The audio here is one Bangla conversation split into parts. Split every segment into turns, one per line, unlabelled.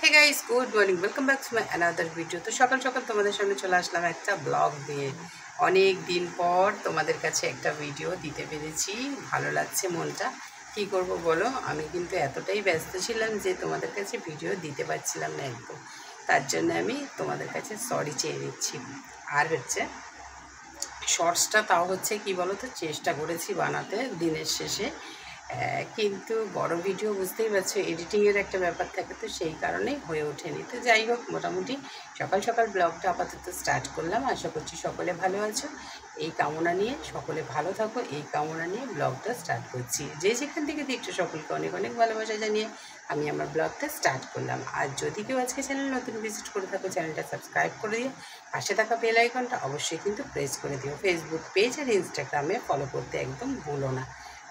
Hey guys, good morning, welcome back to my another video. তো সকাল সকাল তোমাদের সামনে চলে আসলাম একটা ব্লগ দিয়ে। অনেক দিন পর তোমাদের কাছে একটা ভিডিও দিতে পেরেছি, ভালো লাগছে মনটা। কি করব বলো, আমি কিন্তু এতটাই ব্যস্ত ছিলাম যে তোমাদের কাছে ভিডিও দিতে পারছিলাম না একদম। তার জন্য আমি তোমাদের কাছে সরি চেয়ে নিচ্ছি। আর হচ্ছে শর্টসটা তাও হচ্ছে কি বলো তো, চেষ্টা করেছি বানাতে দিনের শেষে, কিন্তু বড় ভিডিও বুঝতেই পারছো, এডিটিংয়ের একটা ব্যাপার থাকে, তো সেই কারণেই হয়ে ওঠেনি। তো যাই হোক, মোটামুটি সকাল সকাল ব্লগটা আপাতত স্টার্ট করলাম। আশা করছি সকলে ভালো আছো, এই কামনা নিয়ে, সকলে ভালো থাকো এই কামনা নিয়ে ব্লগটা স্টার্ট করছি। যে যেখান থেকে দেখছো সকলকে অনেক অনেক ভালোবাসা জানিয়ে আমি আমার ব্লগটা স্টার্ট করলাম। আর যদি কেউ আজকে চ্যানেল নতুন ভিজিট করে থাকো, চ্যানেলটা সাবস্ক্রাইব করে দিও, পাশে থাকা বেল আইকনটা অবশ্যই কিন্তু প্রেস করে দিও। ফেসবুক পেজ আর ইনস্টাগ্রামে ফলো করতে একদম ভুলো না।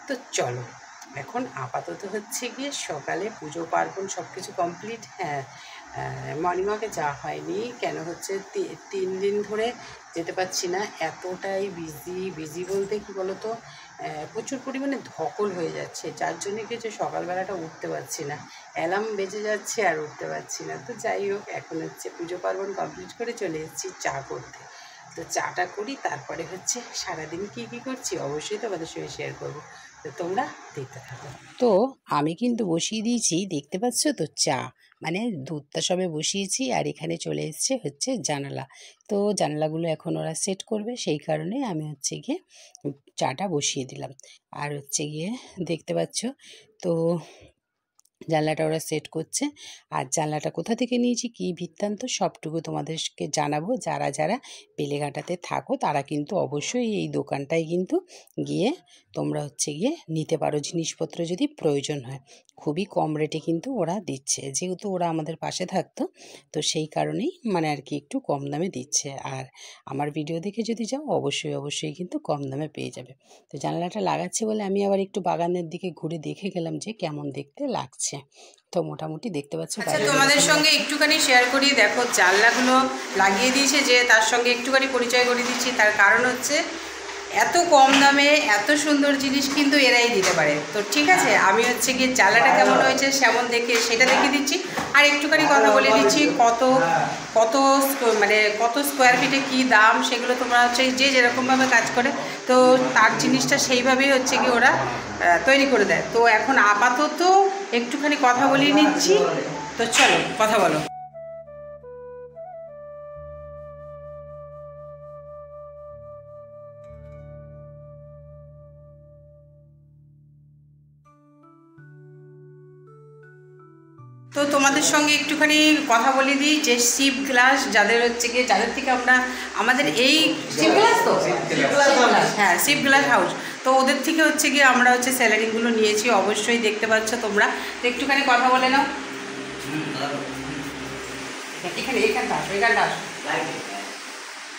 তো চলো, এখন আপাতত হচ্ছে গিয়ে সকালে পুজো পার্বণ সব কিছু কমপ্লিট। হ্যাঁ, মর্নিং ওয়াকে যাওয়া হয়নি, কেন হচ্ছে 3 দিন ধরে যেতে পারছি না, এতটাই বিজি বলতে কি বলতো, প্রচুর পরিমাণে ধকল হয়ে যাচ্ছে, যার জন্য কি হচ্ছে সকালবেলাটা উঠতে পারছি না, অ্যালার্ম বেজে যাচ্ছে আর উঠতে পারছি না। তো যাই হোক, এখন হচ্ছে পুজো পার্বণ কমপ্লিট করে চলে এসেছি চা করতে। তো চাটা করি, তারপরে হচ্ছে সারাদিন কী করছি অবশ্যই তোমাদের সঙ্গে শেয়ার করবো। তো তোমরা দেখতে থাকো। তো আমি কিন্তু বসিয়ে দিয়েছি, দেখতে পাচ্ছ তো, চা, মানে দুধটা সবে বসিয়েছি, আর এখানে চলে এসছে হচ্ছে জানালা। তো জানালাগুলো এখন ওরা সেট করবে, সেই কারণে আমি হচ্ছে গিয়ে চাটা বসিয়ে দিলাম। আর হচ্ছে গিয়ে দেখতে পাচ্ছ তো জানলাটা ওরা সেট করছে। আর জানলাটা কোথা থেকে নিয়েছি, কী বৃত্তান্ত, সবটুকু তোমাদেরকে জানাবো। যারা যারা বেলেঘাটাতে থাকো তারা কিন্তু অবশ্যই এই দোকানটায় কিন্তু গিয়ে তোমরা হচ্ছে গিয়ে নিতে পারো জিনিসপত্র যদি প্রয়োজন হয়। খুবই কম রেটে কিন্তু ওরা দিচ্ছে, যেহেতু ওরা আমাদের পাশে থাকতো, তো সেই কারণেই মানে আর কি একটু কম দামে দিচ্ছে। আর আমার ভিডিও দেখে যদি যাও অবশ্যই কিন্তু কম দামে পেয়ে যাবে। তো জানলাটা লাগাচ্ছে বলে আমি আবার একটু বাগানের দিকে ঘুরে দেখে গেলাম যে কেমন দেখতে লাগছে। তো মোটামুটি দেখতে পাচ্ছ। আচ্ছা, তোমাদের সঙ্গে একটুখানি শেয়ার করি, দেখো জানলাগুলো লাগিয়ে দিয়েছে, যে তার সঙ্গে একটুখানি পরিচয় করে দিচ্ছি। তার কারণ হচ্ছে এত কম দামে এত সুন্দর জিনিস কিন্তু এরাই দিতে পারে। তো ঠিক আছে, আমি হচ্ছে গিয়ে জানলাটা কেমন হয়েছে সেমন দেখে সেটা দেখিয়ে দিচ্ছি, আর একটুখানি কথা বলে দিচ্ছি কত কত মানে কত স্কোয়ার ফিটে কী দাম, সেগুলো তোমরা হচ্ছে যে যেরকমভাবে কাজ করে, তো তার জিনিসটা সেইভাবেই হচ্ছে কি ওরা তৈরি করে দেয়। তো এখন আপাতত একটুখানি কথা বলিয়ে নিচ্ছি। তো চলো, কথা বলো। তো তোমাদের সঙ্গে একটুখানি কথা বলে দিই যে শিপ গ্লাস, যাদের হচ্ছে গিয়ে, যাদের থেকে আমরা আমাদের এই শিপ গ্লাস, তো হ্যাঁ, শিপ গ্লাস হাউস, তো ওদের থেকে হচ্ছে গিয়ে আমরা হচ্ছে স্যালারিগুলো নিয়েছি, অবশ্যই দেখতে পাচ্ছ তোমরা। তো একটুখানি কথা বলে নাও। এখানটা আসো।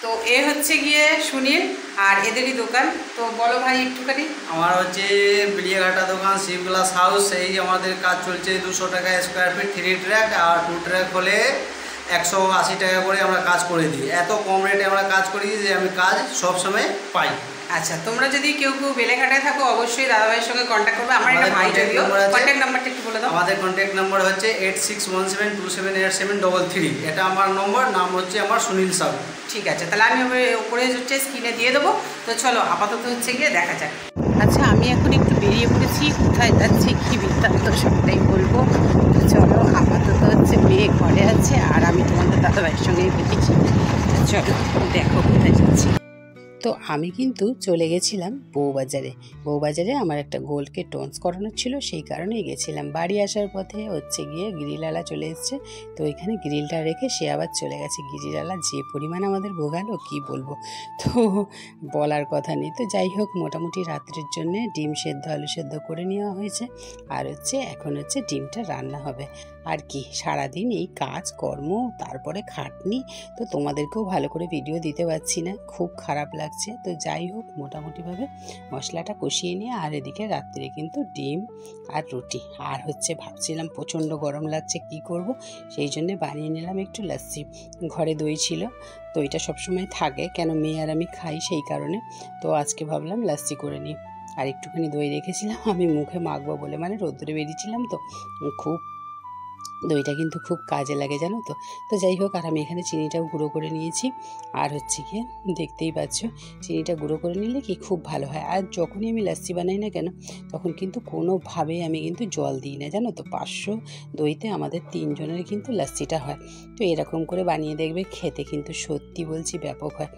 তো এ হচ্ছে গিয়ে সুনীল, আর এদেরই দোকান। তো বলো ভাই একটুখানি।
আমার হচ্ছে বেলিয়াঘাটা দোকান শিপ গ্লাস হাউস। এই আমাদের কাজ চলছে 200 টাকা স্কোয়ার ফিট 3 ট্র্যাক, আর 2 ট্র্যাক হলে 180 টাকা করে আমরা কাজ করে দিই। এত কম রেটে আমরা কাজ করি যে আমি কাজ সবসময় পাই।
আচ্ছা, তোমরা যদি কেউ বেলেঘাটায় থাকো অবশ্যই দাদাভাইয়ের সঙ্গে কন্ট্যাক্ট করবে। আমার একটা ভাই, যদিও কন্ট্যাক্ট নাম্বারটা একটু বলে দাও।
আমাদের কন্ট্যাক্ট নাম্বার হচ্ছে 8617278733। এটা আমার নম্বর, নাম হচ্ছে আমার সুনীল সাহু।
ঠিক আছে, তাহলে আমি ওপরে হচ্ছে স্ক্রিনে দিয়ে দেবো। তো চলো আপাতত হচ্ছে গিয়ে দেখা যাক। আচ্ছা, আমি এখন একটু বেরিয়ে পড়েছি, কোথায় যাচ্ছি কী বৃত্তান্ত সবটাই বলবো। তো চলো, আপাতত হচ্ছে মেয়ে ঘরে আছে, আর আমি তোমাদের দাদাভাইয়ের সঙ্গেই বেরিয়েছি। চলো দেখো কোথায় যাচ্ছি। তো আমি কিন্তু চলে গেছিলাম বউবাজারে আমার একটা গোল্ডকে টোনস করানোর ছিল, সেই কারণেই গেছিলাম। বাড়ি আসার পথে হচ্ছে গিয়ে গ্রিলওয়ালা চলে এসছে, তো ওইখানে গ্রিলটা রেখে সে আবার চলে গেছে। গ্রিলওয়ালা যে পরিমাণ আমাদের ভোগালো কি বলবো, তো বলার কথা নেই। তো যাই হোক, মোটামুটি রাত্রের জন্য ডিম সেদ্ধ আলু সেদ্ধ করে নেওয়া হয়েছে, আর হচ্ছে এখন হচ্ছে ডিমটা রান্না হবে। আর কি, সারাদিন এই কাজ কর্ম, তারপরে খাটনি, তো তোমাদেরকেও ভালো করে ভিডিও দিতে পারছি না, খুব খারাপ লাগছে। তো যাই হোক, মোটামুটিভাবে মশলাটা কষিয়ে নিয়ে, আর এদিকে রাত্রে কিন্তু ডিম আর রুটি। আর হচ্ছে ভাবছিলাম প্রচণ্ড গরম লাগছে, কি করব, সেই জন্যে বানিয়ে নিলাম একটু লাস্সি। ঘরে দই ছিল, তো এটা সবসময় থাকে, কেন মেয়ে আর আমি খাই সেই কারণে। তো আজকে ভাবলাম লাস্সি করে নিই। আর একটুখানি দই রেখেছিলাম আমি মুখে মাখবো বলে, মানে রোদ্দুরে বেরিয়েছিলাম তো, খুব দইটা কিন্তু খুব কাজে লাগে জানো তো। তো যাই হোক, আর আমি এখানে চিনিটাও গুঁড়ো করে নিয়েছি। আর হচ্ছে গিয়ে দেখতেই পাচ্ছ, চিনিটা গুঁড়ো করে নিলে কি খুব ভালো হয়। আর যখনই আমি লাস্সি বানাই না কেন, তখন কিন্তু কোনোভাবেই আমি কিন্তু জল দিই না জানো তো। 500 দইতে আমাদের 3 জনের কিন্তু লাস্সিটা হয়। তো এরকম করে বানিয়ে দেখবে, খেতে কিন্তু সত্যি বলছি ব্যাপক হয়।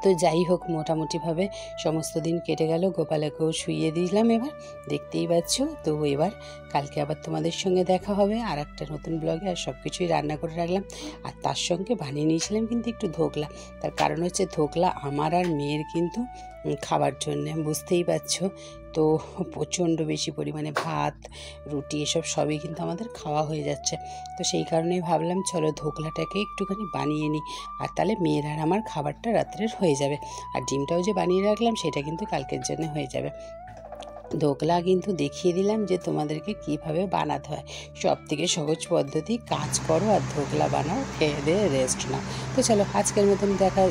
তো যাই হোক, মোটামুটিভাবে সমস্ত দিন কেটে গেল, গোপালকেও শুইয়ে দিলাম। এবার দেখতেই পাচ্ছ। তো এবার কালকে আবার তোমাদের সঙ্গে দেখা হবে আর একটা নতুন ব্লগে। আর সব কিছুই রান্না করে রাখলাম। আর তার সঙ্গে বানিয়ে নিয়েছিলাম কিন্তু একটু ধোকলা। তার কারণ হচ্ছে ধোকলা আমার আর মেয়ের কিন্তু খাবার জন্যে, বুঝতেই পারছো। তো প্রচণ্ড বেশি পরিমাণে ভাত, রুটি এসব সবই কিন্তু আমাদের খাওয়া হয়ে যাচ্ছে। তো সেই কারণেই ভাবলাম চলো ধোকলাটাকে একটুখানি বানিয়ে নিই। আর তাহলে মেয়ের আর আমার খাবারটা রাত্রের হয়ে যাবে। আর ডিমটাও যে বানিয়ে রাখলাম সেটা কিন্তু কালকের জন্য হয়ে যাবে। ধোকলা কিন্তু দেখিয়ে দিলাম যে তোমাদেরকে কিভাবে বানাতে হয়। সব থেকে সহজ পদ্ধতি, কাজ করো আর ধোকলা বানাও, খেয়ে দিয়ে রেস্ট নাও। তো চলো আজকের মতন দেখা।